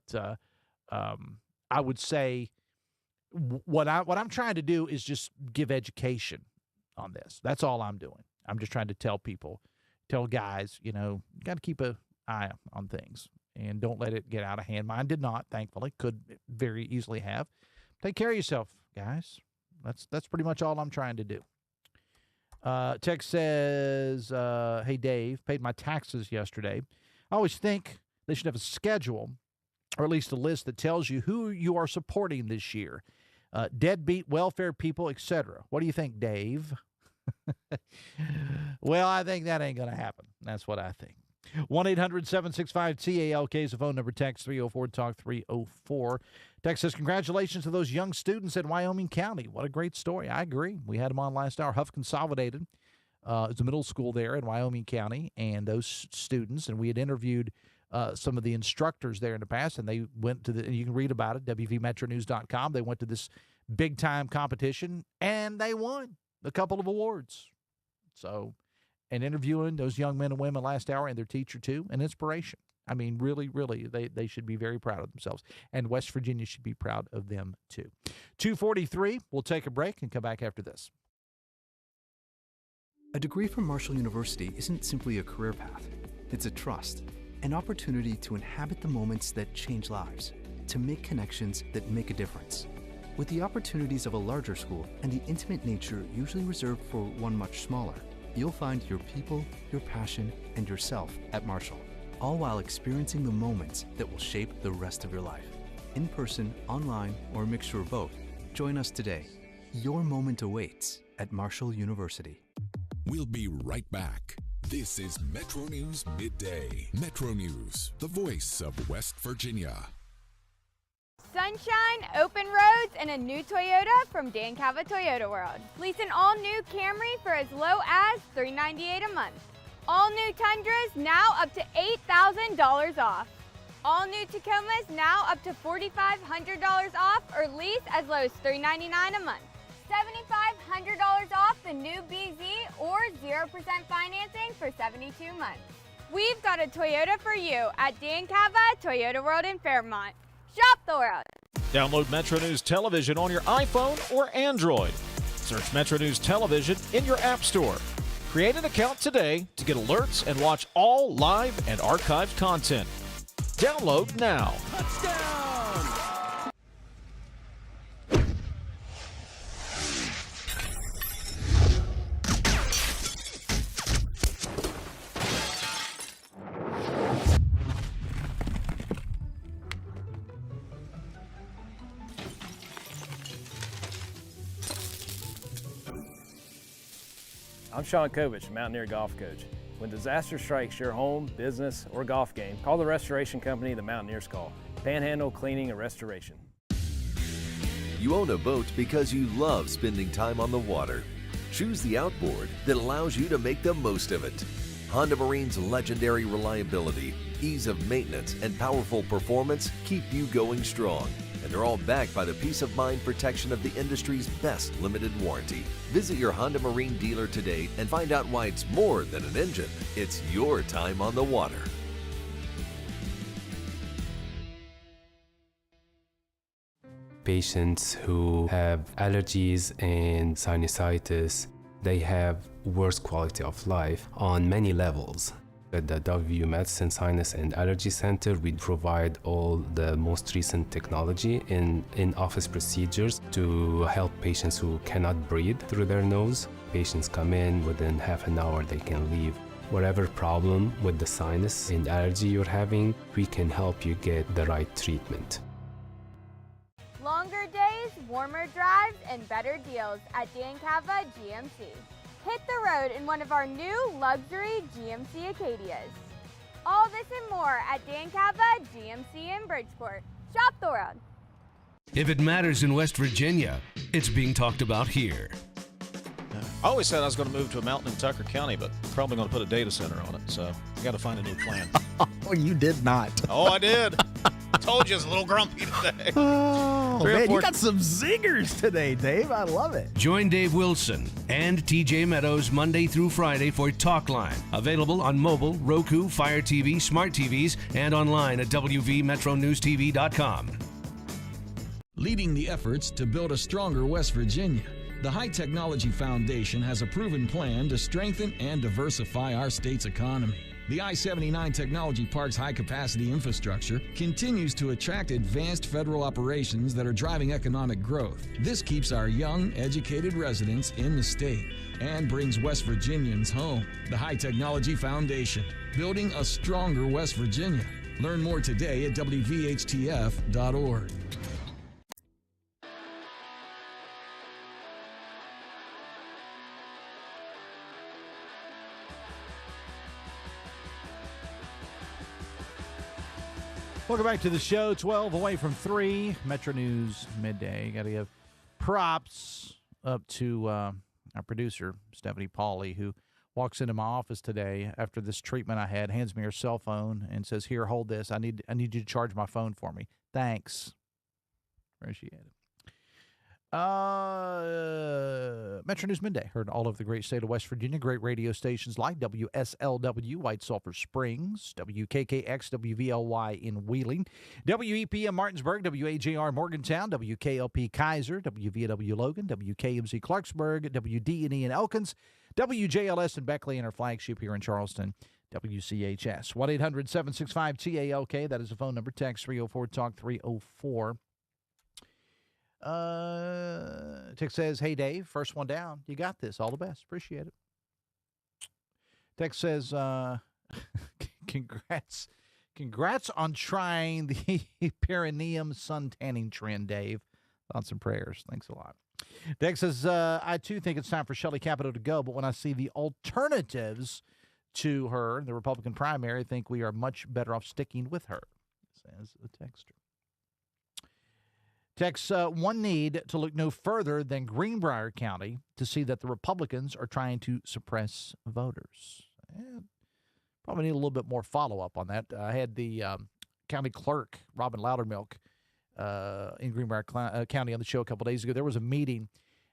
I would say what I'm trying to do is just give education on this. That's all I'm doing. I'm just trying to tell guys, you got to keep an eye on things and don't let it get out of hand. Mine did not, thankfully. Could very easily have. Take care of yourself, guys. That's pretty much all I'm trying to do. Text says, hey, Dave, paid my taxes yesterday. I always think they should have a schedule, or at least a list that tells you who you are supporting this year. Deadbeat, welfare people, etc. What do you think, Dave? Well, I think that ain't going to happen. That's what I think. 1-800-765-TALK is the phone number. Text 304-TALK 304. Text says, congratulations to those young students at Wyoming County. What a great story. I agree. We had them on last hour. Huff Consolidated It's a middle school there in Wyoming County, and those students, and we had interviewed some of the instructors there in the past, and they went to and you can read about it, wvmetronews.com. They went to this big-time competition, and they won a couple of awards. So, and interviewing those young men and women last hour and their teacher, too, an inspiration. I mean, really, really, they should be very proud of themselves. And West Virginia should be proud of them, too. 2:43, we'll take a break and come back after this. A degree from Marshall University isn't simply a career path. It's a trust, an opportunity to inhabit the moments that change lives, to make connections that make a difference. With the opportunities of a larger school and the intimate nature usually reserved for one much smaller, you'll find your people, your passion, and yourself at Marshall, all while experiencing the moments that will shape the rest of your life. In person, online, or a mixture of both, join us today. Your moment awaits at Marshall University. We'll be right back. This is Metro News Midday. Metro News, the voice of West Virginia. Sunshine, open roads, and a new Toyota from Dan Cava Toyota World. Lease an all-new Camry for as low as $398 a month. All new Tundras now up to $8,000 off. All new Tacomas now up to $4,500 off, or lease as low as $399 a month. $7,500 off the new BZ or 0% financing for 72 months. We've got a Toyota for you at Dan Cava Toyota World in Fairmont. Shop the world. Download Metro News Television on your iPhone or Android. Search Metro News Television in your app store. Create an account today to get alerts and watch all live and archived content. Download now. I'm Sean Kovich, Mountaineer Golf Coach. When disaster strikes your home, business, or golf game, call the restoration company the Mountaineers call. Panhandle Cleaning and Restoration. You own a boat because you love spending time on the water. Choose the outboard that allows you to make the most of it. Honda Marine's legendary reliability, ease of maintenance, and powerful performance keep you going strong. And they're all backed by the peace of mind protection of the industry's best limited warranty. Visit your Honda Marine dealer today and find out why it's more than an engine. It's your time on the water. Patients who have allergies and sinusitis, they have worse quality of life on many levels. At the WVU Medicine Sinus and Allergy Center, we provide all the most recent technology in office procedures to help patients who cannot breathe through their nose. Patients come in, within half an hour they can leave. Whatever problem with the sinus and allergy you're having, we can help you get the right treatment. Longer days, warmer drives, and better deals at Dan Cava GMC. Hit the road in one of our new luxury GMC Acadias. All this and more at Dan Cava GMC in Bridgeport. Shop the world. If it matters in West Virginia, it's being talked about here. I always said I was going to move to a mountain in Tucker County, but probably going to put a data center on it, so I got to find a new plan. Oh, you did not. Oh, I did. Told you I was a little grumpy today. Oh, man, you got some zingers today, Dave. I love it. Join Dave Wilson and TJ Meadows Monday through Friday for Talk Line. Available on mobile, Roku, Fire TV, smart TVs, and online at WVMetroNewsTV.com. Leading the efforts to build a stronger West Virginia, the High Technology Foundation has a proven plan to strengthen and diversify our state's economy. The I-79 Technology Park's high-capacity infrastructure continues to attract advanced federal operations that are driving economic growth. This keeps our young, educated residents in the state and brings West Virginians home. The High Technology Foundation, building a stronger West Virginia. Learn more today at WVHTF.org. Welcome back to the show. 12 away from 3. Metro News Midday. Got to give props up to our producer, Stephanie Pauley, who walks into my office today after this treatment I had, hands me her cell phone and says, "Here, hold this. I need you to charge my phone for me. Thanks." Appreciate it. Metro News Midday, heard all over the great state of West Virginia. Great radio stations like WSLW, White Sulphur Springs, WKKX, WVLY in Wheeling, WEPM Martinsburg, WAJR Morgantown, WKLP Kaiser, WVW Logan, WKMZ Clarksburg, WDNE in Elkins, WJLS in Beckley, and our flagship here in Charleston, WCHS. 1-800-765-TALK. That is the phone number. Text 304-TALK 304. Text says, "Hey, Dave, first one down. You got this. All the best. Appreciate it." Text says, congrats on trying the perineum sun tanning trend, Dave. Thoughts and prayers. Thanks a lot. Text says, "I, too, think it's time for Shelley Capito to go, but when I see the alternatives to her, the Republican primary, I think we are much better off sticking with her," says the texter. Text, "One need to look no further than Greenbrier County to see that the Republicans are trying to suppress voters." Probably need a little bit more follow-up on that. I had the county clerk, Robin Loudermilk, in Greenbrier County on the show a couple days ago. There was a meeting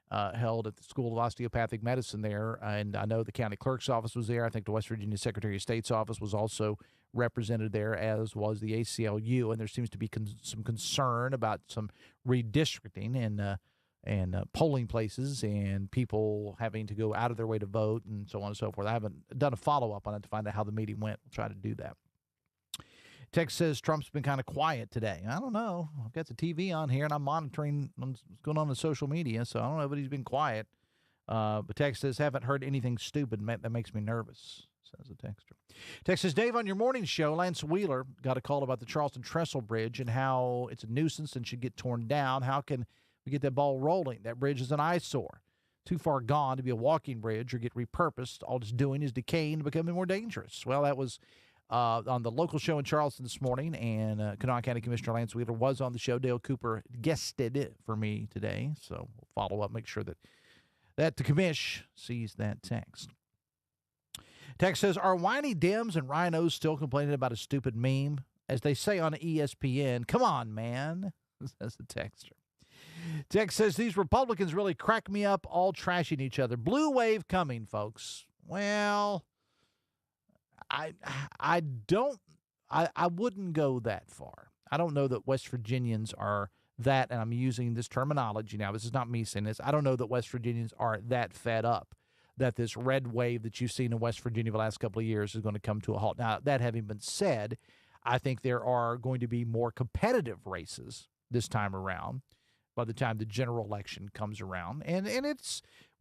held at the School of Osteopathic Medicine there, and I know the county clerk's office was there. I think the West Virginia Secretary of State's office was also represented there, as was the ACLU, and there seems to be some concern about some redistricting and polling places and people having to go out of their way to vote and so on and so forth. I haven't done a follow-up on it to find out how the meeting went. We'll try to do that. Text says Trump's been kind of quiet today. I don't know. I've got the TV on here, and I'm monitoring what's going on social media, so I don't know, but he's been quiet. But text says, "Haven't heard anything stupid. That makes me nervous," says the texter. Text says, "Dave, on your morning show, Lance Wheeler got a call about the Charleston Trestle Bridge and how it's a nuisance and should get torn down. How can we get that ball rolling? That bridge is an eyesore. Too far gone to be a walking bridge or get repurposed. All it's doing is decaying and becoming more dangerous." Well, that was on the local show in Charleston this morning, and Kanawha County Commissioner Lance Wheeler was on the show. Dale Cooper guested it for me today, so we'll follow up, make sure that the commish sees that text. Text says, "Are whiny Dems and rhinos still complaining about a stupid meme? As they say on ESPN, come on, man," says the texter. Text says, "These Republicans really crack me up, all trashing each other. Blue wave coming, folks." Well, I wouldn't go that far. I don't know that West Virginians are that, and I'm using this terminology now. This is not me saying this. I don't know that West Virginians are that fed up that this red wave that you've seen in West Virginia the last couple of years is going to come to a halt. Now, that having been said, I think there are going to be more competitive races this time around by the time the general election comes around. And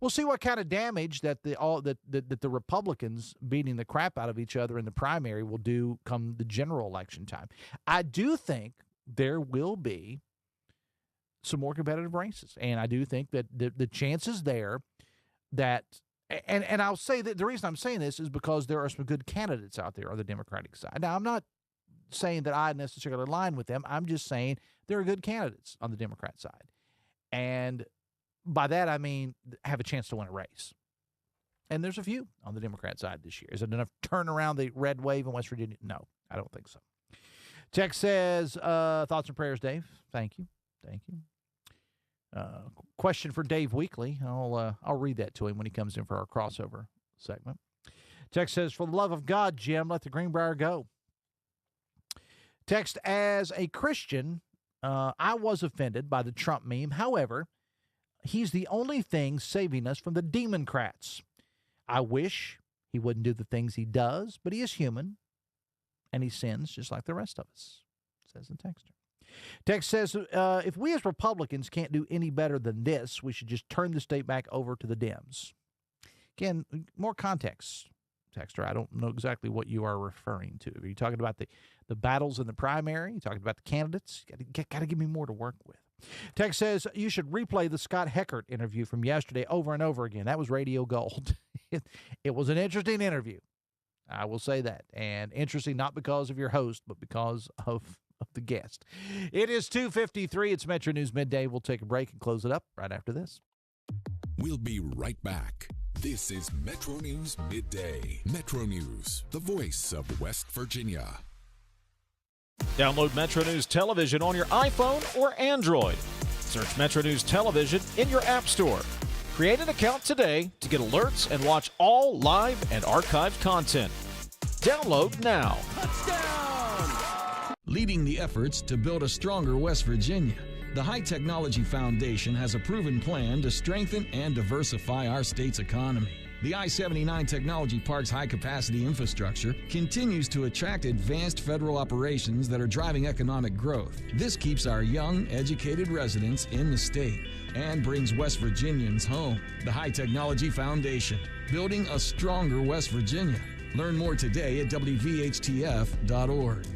we'll see what kind of damage that the Republicans beating the crap out of each other in the primary will do come the general election time. I do think there will be some more competitive races, and I do think that the chances there that and I'll say that the reason I'm saying this is because there are some good candidates out there on the Democratic side. Now, I'm not saying that I necessarily align with them. I'm just saying there are good candidates on the Democrat side. And by that, I mean have a chance to win a race. And there's a few on the Democrat side this year. Is it enough to turn around the red wave in West Virginia? No, I don't think so. Text says, thoughts and prayers, Dave. Thank you. Thank you. Question for Dave Weekly. I'll read that to him when he comes in for our crossover segment. Text says, "For the love of God, Jim, let the Greenbrier go." Text, "As a Christian, I was offended by the Trump meme. However, he's the only thing saving us from the Democrats. I wish he wouldn't do the things he does, but he is human, and he sins just like the rest of us," says the texter. Text says, "If we as Republicans can't do any better than this, we should just turn the state back over to the Dems." Again, more context, texter. I don't know exactly what you are referring to. Are you talking about the battles in the primary? Are you talking about the candidates? Got to give me more to work with. Text says, "You should replay the Scott Heckert interview from yesterday over and over again. That was radio gold." It was an interesting interview. I will say that. And interesting not because of your host, but because of the guest. It is 2:53. It's Metro News Midday. We'll take a break and close it up right after this. We'll be right back. This is Metro News Midday. Metro News, the voice of West Virginia. Download Metro News Television on your iPhone or Android. Search Metro News Television in your App Store. Create an account today to get alerts and watch all live and archived content. Download now. Leading the efforts to build a stronger West Virginia, the High Technology Foundation has a proven plan to strengthen and diversify our state's economy. The I-79 Technology Park's high-capacity infrastructure continues to attract advanced federal operations that are driving economic growth. This keeps our young, educated residents in the state and brings West Virginians home. The High Technology Foundation, building a stronger West Virginia. Learn more today at WVHTF.org.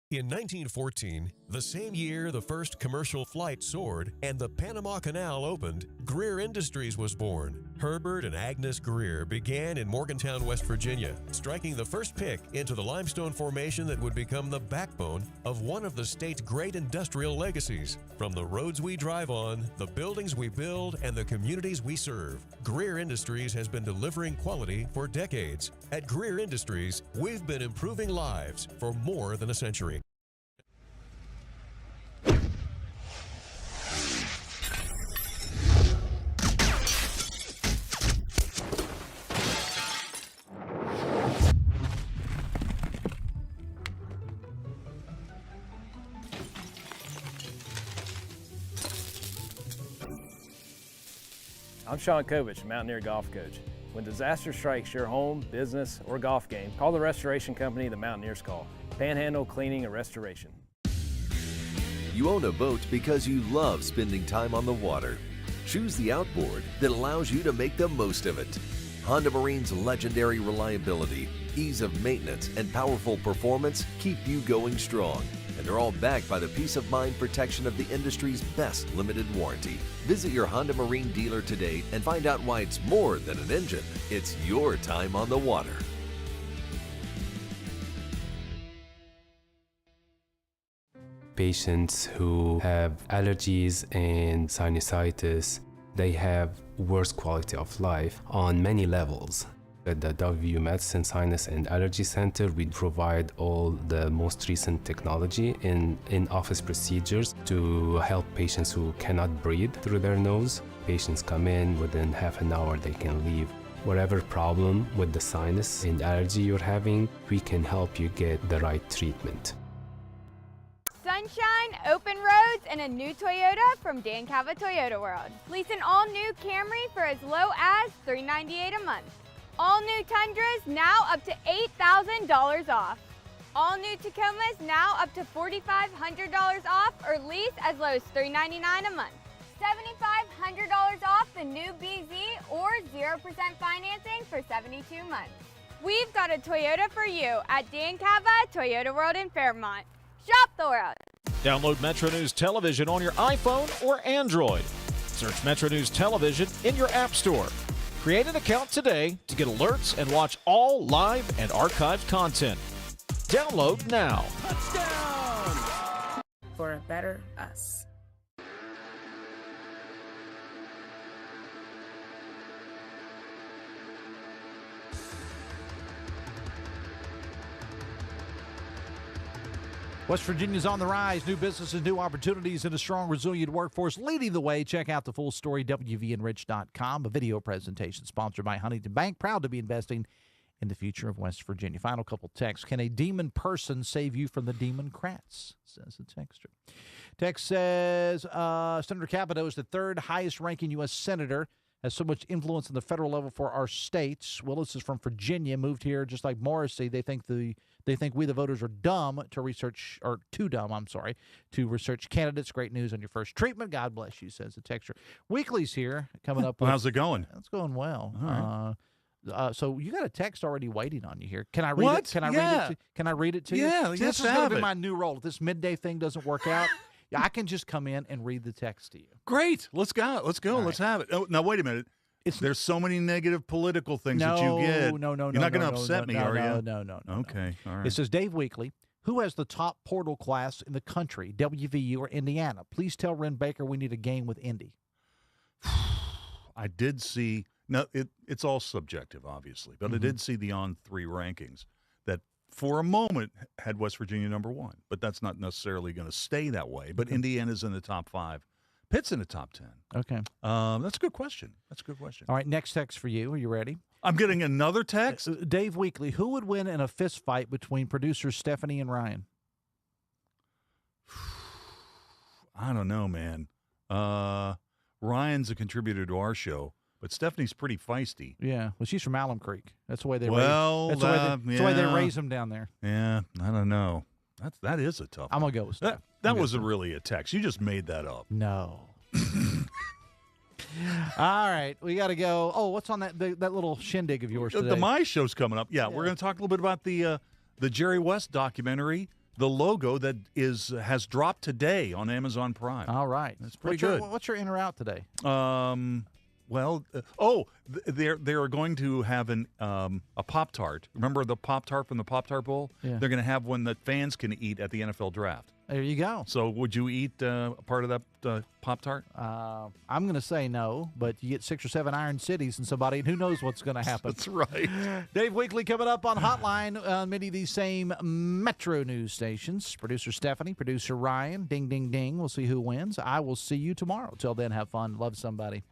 In 1914, the same year the first commercial flight soared and the Panama Canal opened, Greer Industries was born. Herbert and Agnes Greer began in Morgantown, West Virginia, striking the first pick into the limestone formation that would become the backbone of one of the state's great industrial legacies. From the roads we drive on, the buildings we build, and the communities we serve, Greer Industries has been delivering quality for decades. At Greer Industries, we've been improving lives for more than a century. I'm Sean Kovich, Mountaineer Golf Coach. When disaster strikes your home, business, or golf game, call the restoration company the Mountaineers call. Panhandle Cleaning and Restoration. You own a boat because you love spending time on the water. Choose the outboard that allows you to make the most of it. Honda Marine's legendary reliability, ease of maintenance, and powerful performance keep you going strong. And they're all backed by the peace of mind protection of the industry's best limited warranty. Visit your Honda Marine dealer today and find out why it's more than an engine. It's your time on the water. Patients who have allergies and sinusitis, they have worse quality of life on many levels. At the WVU Medicine Sinus and Allergy Center, we provide all the most recent technology in office procedures to help patients who cannot breathe through their nose. Patients come in, within half an hour they can leave. Whatever problem with the sinus and allergy you're having, we can help you get the right treatment. Sunshine, open roads, and a new Toyota from Dan Cava Toyota World. Lease an all-new Camry for as low as $398 a month. All new Tundras now up to $8,000 off. All new Tacomas now up to $4,500 off or lease as low as $399 a month. $7,500 off the new BZ or 0% financing for 72 months. We've got a Toyota for you at Dan Cava Toyota World in Fairmont. Shop the world. Download Metro News Television on your iPhone or Android. Search Metro News Television in your App Store. Create an account today to get alerts and watch all live and archived content. Download now. Touchdown! For a better us. West Virginia's on the rise. New businesses, new opportunities, and a strong, resilient workforce leading the way. Check out the full story, WVNrich.com. A video presentation sponsored by Huntington Bank. Proud to be investing in the future of West Virginia. Final couple texts. Can a demon person save you from the Democrats? Says the texter. Text says, Senator Capito is the third highest ranking U.S. senator. Has so much influence in the federal level for our states. Willis is from Virginia, moved here just like Morrissey. They think we the voters are dumb to research, or too dumb, to research candidates. Great news on your first treatment. God bless you, says the texture. Weekly's here coming up. Well, how's it going? It's going well. All right. So you got a text already waiting on you here. Can I read What? it? Can I Yeah. read it? Can I read it to you? Yeah, See, let's this is going to have be it. my new role. If this midday thing doesn't work out, I can just come in and read the text to you. Great. Let's go. Let's go. All Let's right. have it. Oh, now, wait a minute. There's so many negative political things that you get. No. You're not going to upset me, are you? No. Okay. All right. It says, Dave Weekly, who has the top portal class in the country, WVU or Indiana? Please tell Ren Baker we need a game with Indy. I did see Now, it's all subjective, obviously, but I did see the On3 rankings that for a moment had West Virginia number 1, but that's not necessarily going to stay that way. But Indiana's in the top 5. Pitt's in the top 10. Okay. That's a good question. All right, next text for you. Are you ready? I'm getting another text? Dave Weekly, who would win in a fist fight between producers Stephanie and Ryan? I don't know, man. Ryan's a contributor to our show, but Stephanie's pretty feisty. Yeah, well, she's from Alum Creek. That's the way they that's the way they raise them down there. Yeah, I don't know. That is a tough. I'm gonna go with Steph. That wasn't really a text. You just made that up. No. All right, we got to go. Oh, what's on that little shindig of yours today? The My Show's coming up. Yeah, we're going to talk a little bit about the Jerry West documentary. The logo that has dropped today on Amazon Prime. All right, that's pretty good. What's your in or out today? They're going to have a Pop-Tart. Remember the Pop-Tart from the Pop-Tart Bowl? Yeah. They're going to have one that fans can eat at the NFL Draft. There you go. So would you eat a part of that Pop-Tart? I'm going to say no, but you get 6 or 7 Iron Cities and somebody, and who knows what's going to happen. That's right. Dave Weekly coming up on Hotline on many of these same Metro news stations. Producer Stephanie, producer Ryan, ding, ding, ding. We'll see who wins. I will see you tomorrow. Till then, have fun. Love somebody.